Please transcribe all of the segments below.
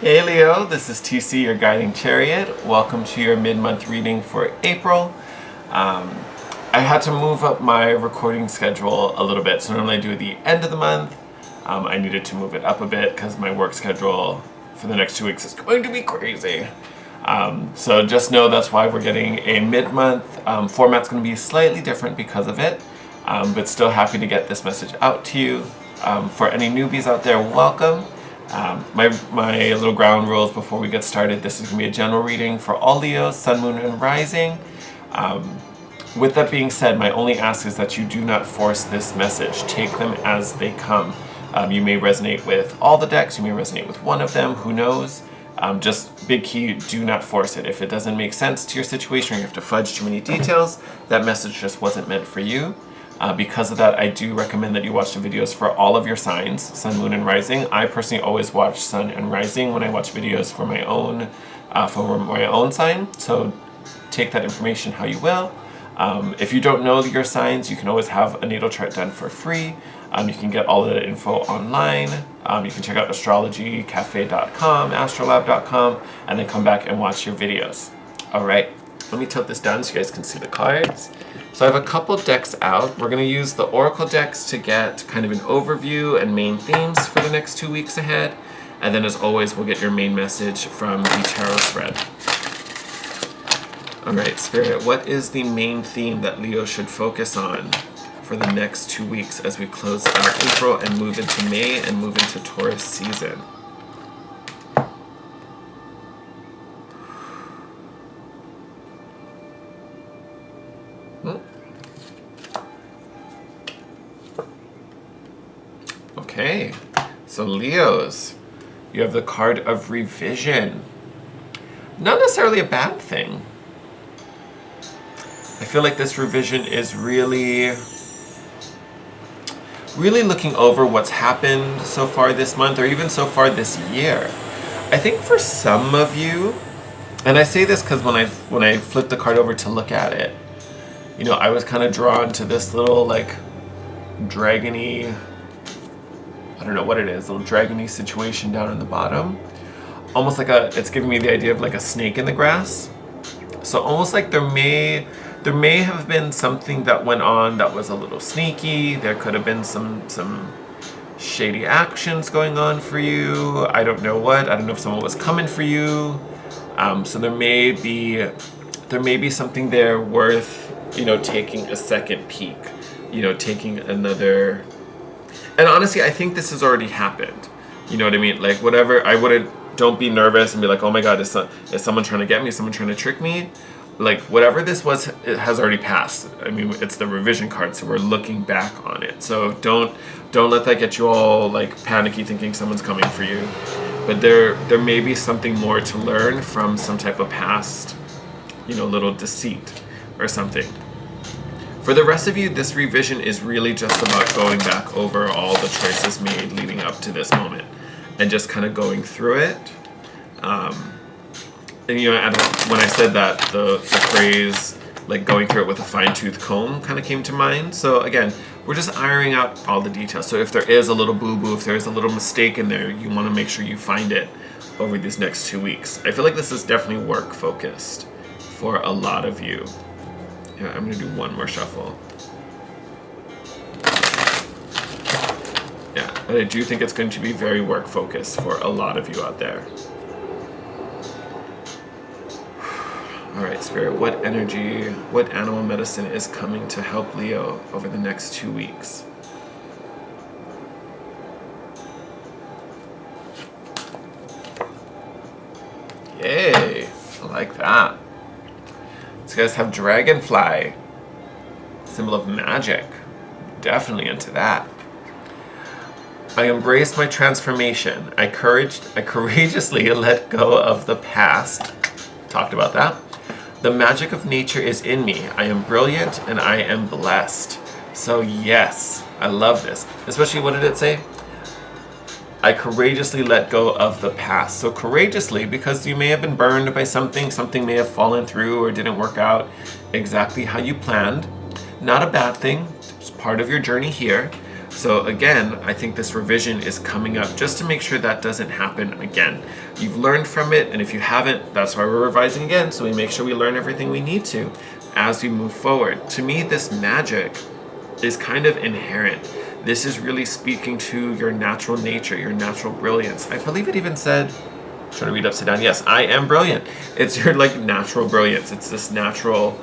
Hey Leo, this is TC, your guiding chariot. Welcome to your mid-month reading for April. I had to move up my recording schedule a little bit, so normally I do at the end of the month. I needed to move it up a bit because my work schedule for the next 2 weeks is going to be crazy. So just know that's why we're getting a mid-month. Format's going to be slightly different because of it, but still happy to get this message out to you. For any newbies out there, welcome. My little ground rules before we get started. This is going to be a general reading for all Leos, Sun, Moon, and Rising. With that being said, my only ask is that you do not force this message. Take them as they come. You may resonate with all the decks, you may resonate with one of them, who knows. Just big key, do not force it. If it doesn't make sense to your situation or you have to fudge too many details, that message just wasn't meant for you. Because of that, I do recommend that you watch the videos for all of your signs, Sun, Moon, and Rising. I personally always watch Sun and Rising when I watch videos for my own sign. So take that information how you will. If you don't know your signs, you can always have a natal chart done for free. You can get all of the info online. You can check out astrologycafe.com, astrolab.com, and then come back and watch your videos. All right, let me tilt this down so you guys can see the cards. So I have a couple decks out. We're going to use the Oracle decks to get kind of an overview and main themes for the next 2 weeks ahead. And then as always, we'll get your main message from the tarot spread. All right, Spirit, what is the main theme that Leo should focus on for the next 2 weeks as we close out April and move into May and move into Taurus season? Okay, so Leos, you have the card of revision. Not necessarily a bad thing. I feel like this revision is really looking over what's happened so far this month or even so far this year. I think for some of you, and I say this because when I flipped the card over to look at it, you know, I was kind of drawn to this little like dragony, I don't know what it is, a little dragony situation down in the bottom. Almost like it's giving me the idea of like a snake in the grass. So almost like there may have been something that went on that was a little sneaky. There could have been some shady actions going on for you. I don't know what. I don't know if someone was coming for you. So there may be something there worth, you know, taking a second peek. You know, taking another. And honestly, I think this has already happened. You know what I mean? Like whatever. Don't be nervous and be like, oh my God, is someone trying to get me? Is someone trying to trick me? Like whatever this was, it has already passed. I mean, it's the revision card, so we're looking back on it. So don't let that get you all like panicky thinking someone's coming for you. But there may be something more to learn from some type of past, you know, little deceit or something. For the rest of you, this revision is really just about going back over all the choices made leading up to this moment and just kind of going through it. And you know, when I said that, the phrase like going through it with a fine-tooth comb kind of came to mind. So again, we're just ironing out all the details. So if there is a little boo-boo, if there's a little mistake in there, you want to make sure you find it over these next 2 weeks. I feel like this is definitely work-focused for a lot of you. Yeah, I'm going to do one more shuffle. Yeah, and I do think it's going to be very work-focused for a lot of you out there. All right, Spirit, what energy, what animal medicine is coming to help Leo over the next 2 weeks? Yay, I like that. So you guys have dragonfly, symbol of magic. Definitely into that. I embraced my transformation. I courageously let go of the past. Talked about that. The magic of nature is in me. I am brilliant and I am blessed. So yes, I love this. Especially, what did it say? I courageously let go of the past. So courageously, because you may have been burned by something may have fallen through or didn't work out exactly how you planned. Not a bad thing. It's part of your journey here. So again, I think this revision is coming up just to make sure that doesn't happen again. You've learned from it, and if you haven't, that's why we're revising again, so we make sure we learn everything we need to as we move forward. To me, this magic is kind of inherent. This is really speaking to your natural nature, your natural brilliance. I believe it even said, I'm trying to read upside down, yes, I am brilliant. It's your like natural brilliance. It's this natural,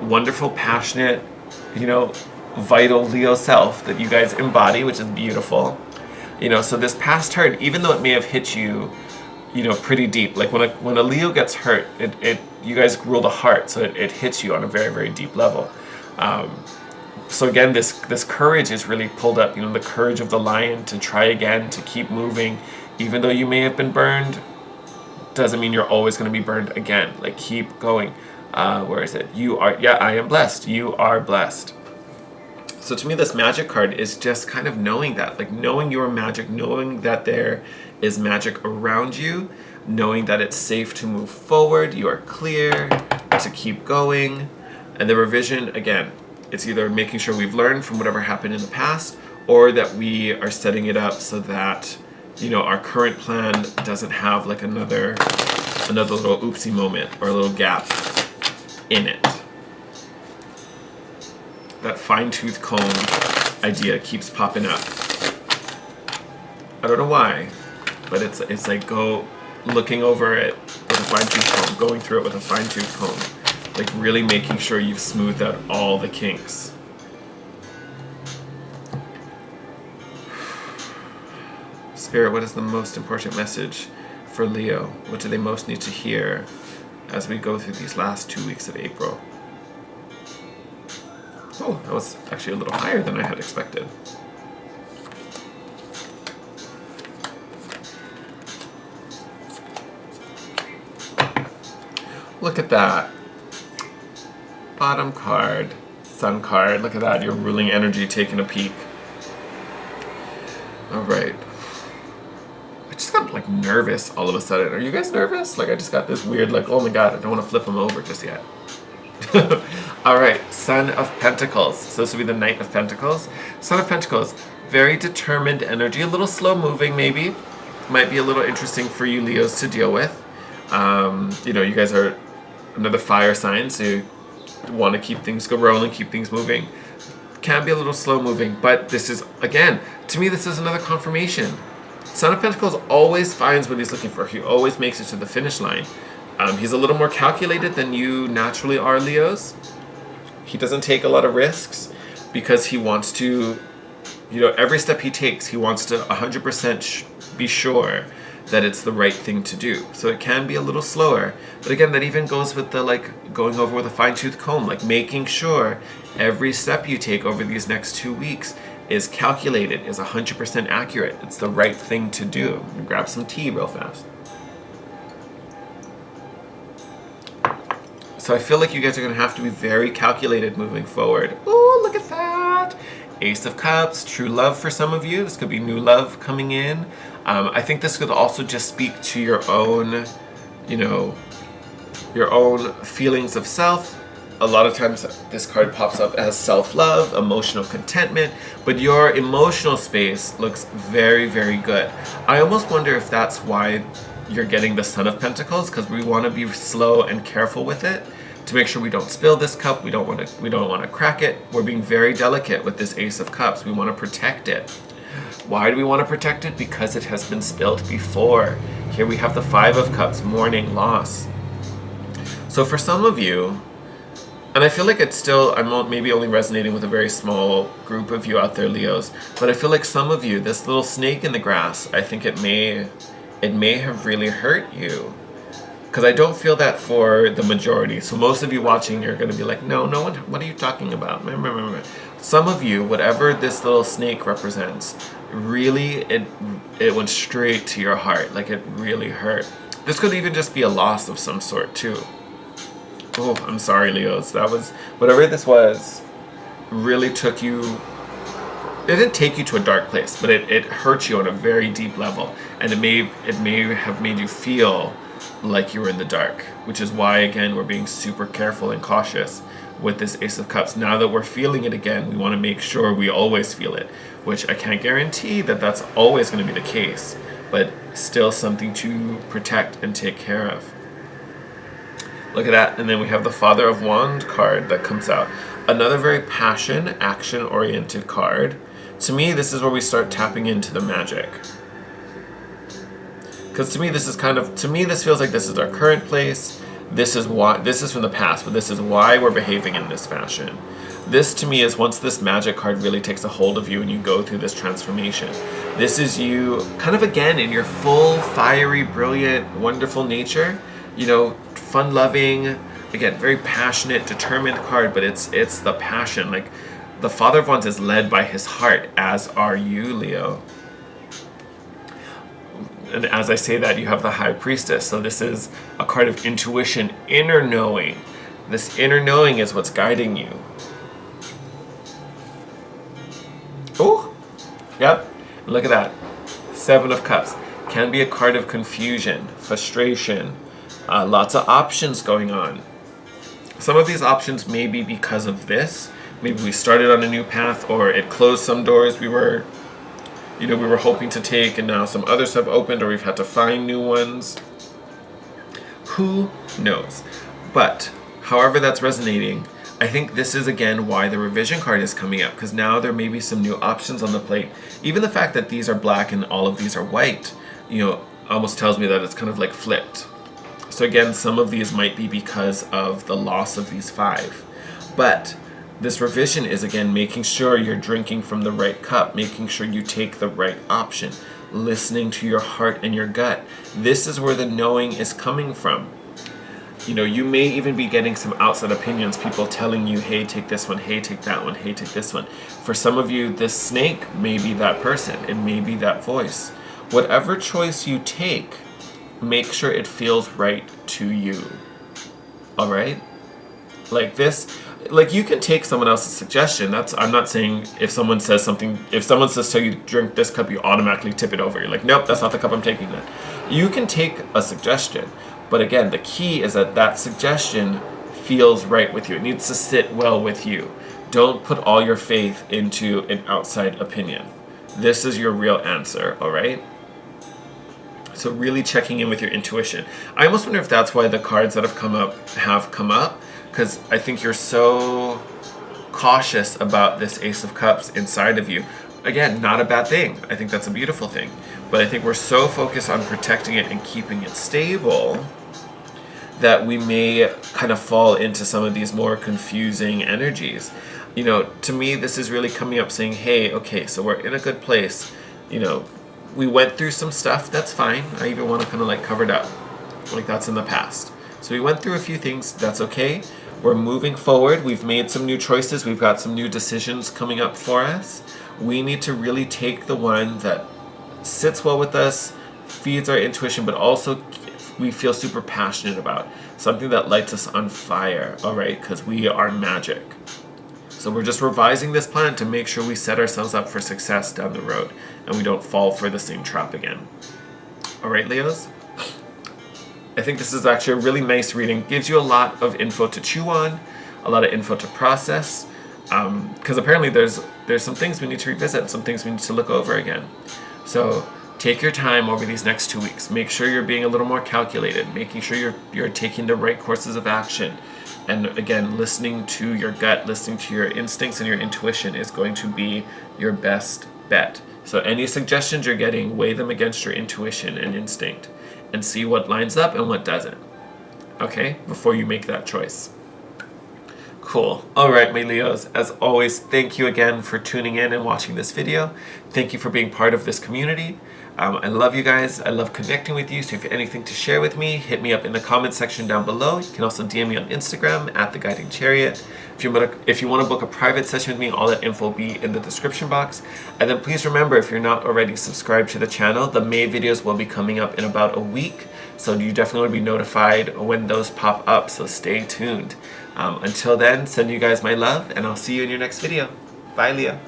wonderful, passionate, vital Leo self that you guys embody, which is beautiful. So this past hurt, even though it may have hit you, pretty deep. Like when a Leo gets hurt, you guys rule the heart, so it hits you on a very, very deep level. So again, this courage is really pulled up. The courage of the lion to try again, to keep moving, even though you may have been burned, doesn't mean you're always going to be burned again. Like keep going. Where is it? I am blessed. You are blessed. So to me, this magic card is just kind of knowing that, like knowing your magic, knowing that there is magic around you, knowing that it's safe to move forward, you are clear to keep going. And the revision, again, it's either making sure we've learned from whatever happened in the past, or that we are setting it up so that, our current plan doesn't have like another little oopsie moment or a little gap in it. That fine-tooth comb idea keeps popping up. I don't know why, but it's like go looking over it with a fine-tooth comb, going through it with a fine-tooth comb, like really making sure you've smoothed out all the kinks. Spirit, what is the most important message for Leo? What do they most need to hear as we go through these last 2 weeks of April? Oh, that was actually a little higher than I had expected. Look at that. Bottom card, sun card. Look at that, your ruling energy taking a peek. All right. I just got like nervous all of a sudden. Are you guys nervous? Like I just got this weird like, oh my God, I don't want to flip them over just yet. All right, Son of Pentacles. So this will be the Knight of Pentacles. Son of Pentacles, very determined energy, a little slow moving maybe. Might be a little interesting for you Leos to deal with. You guys are another fire sign, so you want to keep things rolling, keep things moving. Can be a little slow moving, but this is, again, to me this is another confirmation. Son of Pentacles always finds what he's looking for. He always makes it to the finish line. He's a little more calculated than you naturally are, Leos. He doesn't take a lot of risks because he wants to, every step he takes, he wants to 100% be sure that it's the right thing to do. So it can be a little slower. But again, that even goes with the going over with a fine-tooth comb, like making sure every step you take over these next 2 weeks is calculated, is 100% accurate. It's the right thing to do. Grab some tea real fast. So I feel like you guys are going to have to be very calculated moving forward. Ooh, look at that. Ace of Cups, true love for some of you. This could be new love coming in. I think this could also just speak to your own, your own feelings of self. A lot of times this card pops up as self-love, emotional contentment, but your emotional space looks very, very good. I almost wonder if that's why you're getting the Son of Pentacles, because we want to be slow and careful with it to make sure we don't spill this cup. We don't want to crack it. We're being very delicate with this Ace of Cups. We want to protect it. Why do we want to protect it? Because it has been spilled before. Here we have the Five of Cups, mourning, loss. So for some of you, and I feel like it's still, I'm maybe only resonating with a very small group of you out there, Leos, but I feel like some of you, this little snake in the grass, I think it may have really hurt you. Because I don't feel that for the majority. So most of you watching are going to be like, no one, what are you talking about? Remember. Some of you, whatever this little snake represents, really, it went straight to your heart. Like it really hurt. This could even just be a loss of some sort too. Oh, I'm sorry, Leos. That was, whatever this was, really took you, it didn't take you to a dark place, but it hurt you on a very deep level. And it may have made you feel like you were in the dark, which is why, again, we're being super careful and cautious with this Ace of Cups. Now that we're feeling it again, we want to make sure we always feel it, which I can't guarantee that that's always going to be the case, but still something to protect and take care of. Look at that. And then we have the Father of Wands card that comes out. Another very passion, action-oriented card. To me, this is where we start tapping into the magic. Because to me, this feels like this is our current place. This is from the past, but this is why we're behaving in this fashion. This to me is once this magic card really takes a hold of you and you go through this transformation. This is you kind of again in your full, fiery, brilliant, wonderful nature. You know, fun-loving, again, very passionate, determined card, but it's the passion. Like the Father of Wands is led by his heart, as are you, Leo. And as I say that, you have the High Priestess. So this is a card of intuition, inner knowing. This inner knowing is what's guiding you. Oh, yep. Look at that. Seven of Cups. Can be a card of confusion, frustration, lots of options going on. Some of these options may be because of this. Maybe we started on a new path, or it closed some doors we were hoping to take, and now some others have opened, or we've had to find new ones. Who knows? But however that's resonating, I think this is again why the revision card is coming up, because now there may be some new options on the plate. Even the fact that these are black and all of these are white, almost tells me that it's kind of like flipped. So again, some of these might be because of the loss of these five. But this revision is again making sure you're drinking from the right cup, making sure you take the right option, listening to your heart and your gut. This is where the knowing is coming from. You may even be getting some outside opinions, people telling you, hey, take this one, hey, take that one, hey, take this one. For some of you, this snake may be that person. It may be that voice. Whatever choice you take, make sure it feels right to you. All right? Like this, like you can take someone else's suggestion. I'm not saying if someone says tell you to drink this cup, you automatically tip it over. You're like, nope, that's not the cup I'm taking then. You can take a suggestion. But again, the key is that suggestion feels right with you. It needs to sit well with you. Don't put all your faith into an outside opinion. This is your real answer, all right? So really checking in with your intuition. I almost wonder if that's why the cards that have come up, because I think you're so cautious about this Ace of Cups inside of you. Again, not a bad thing. I think that's a beautiful thing. But I think we're so focused on protecting it and keeping it stable that we may kind of fall into some of these more confusing energies. To me, this is really coming up saying, hey, okay, so we're in a good place. We went through some stuff, that's fine. I even want to kind of like cover it up, like that's in the past. So we went through a few things, that's okay. We're moving forward, we've made some new choices, we've got some new decisions coming up for us. We need to really take the one that sits well with us, feeds our intuition, but also we feel super passionate about. Something that lights us on fire, all right? Because we are magic. So we're just revising this plan to make sure we set ourselves up for success down the road and we don't fall for the same trap again. All right, Leos? I think this is actually a really nice reading. Gives you a lot of info to chew on, a lot of info to process, because apparently there's some things we need to revisit, some things we need to look over again. So take your time over these next 2 weeks. Make sure you're being a little more calculated, making sure you're taking the right courses of action. And again, listening to your gut, listening to your instincts and your intuition is going to be your best bet. So any suggestions you're getting, weigh them against your intuition and instinct and see what lines up and what doesn't. Okay? Before you make that choice. Cool. All right, my Leos. As always, thank you again for tuning in and watching this video. Thank you for being part of this community. I love you guys. I love connecting with you. So if you have anything to share with me, hit me up in the comment section down below. You can also DM me on Instagram @theguidingchariot. If you want to book a private session with me, all that info will be in the description box. And then please remember, if you're not already subscribed to the channel, the May videos will be coming up in about a week. So you definitely want to be notified when those pop up. So stay tuned. Until then, send you guys my love, and I'll see you in your next video. Bye, Leo.